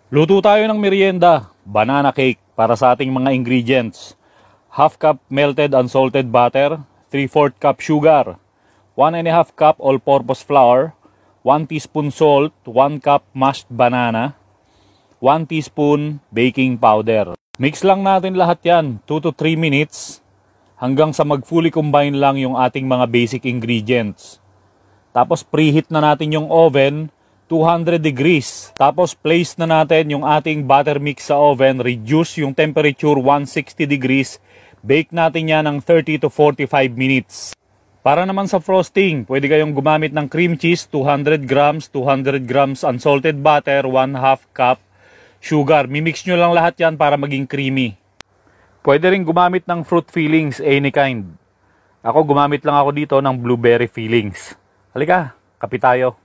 Luto tayo ng merienda, banana cake para sa ating mga ingredients. Half cup melted unsalted butter, 3/4 cup sugar, 1½ cup all-purpose flour, 1 teaspoon salt, 1 cup mashed banana, 1 teaspoon baking powder. Mix lang natin lahat yan, 2 to 3 minutes, hanggang sa mag-fully combine lang yung ating mga basic ingredients. Tapos preheat na natin yung oven, 200 degrees. Tapos place na natin yung ating butter mix sa oven, reduce yung temperature 160 degrees. Bake natin yan ng 30 to 45 minutes. Para naman sa frosting, pwede kayong gumamit ng cream cheese, 200 grams, 200 grams unsalted butter, 1/2 cup sugar. Mimix nyo lang lahat yan para maging creamy. Pwede rin gumamit ng fruit fillings, any kind. Ako gumamit lang ako dito ng blueberry fillings. Halika, kape tayo.